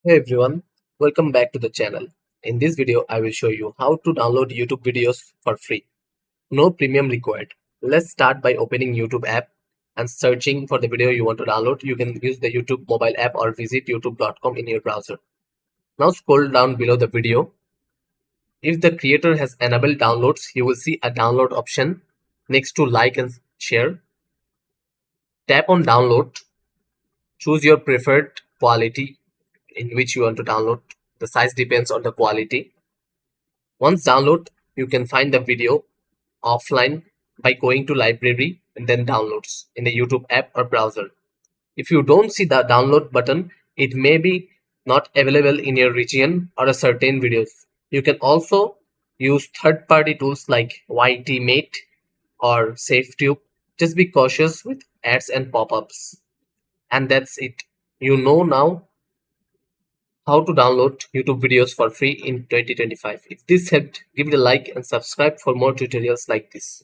Hey everyone, welcome back to the channel. In this video, I will show you how to download YouTube videos for free. No premium required. Let's start by opening YouTube app and searching for the video you want to download. You can use the YouTube mobile app or visit youtube.com in your browser. Now scroll down below the video. If the creator has enabled downloads, you will see a download option next to like and share. Tap on download. Choose your preferred quality in which you want to download. The size depends on the quality. Once download, you can find the video offline by going to library and then downloads in the YouTube app or browser. If you don't see the download button, it may be not available in your region or a certain videos. You can also use third-party tools like YTMate or SafeTube. Just be cautious with ads and pop-ups. And that's it. You know now how to download YouTube videos for free in 2025. If this helped, give it a like and subscribe for more tutorials like this.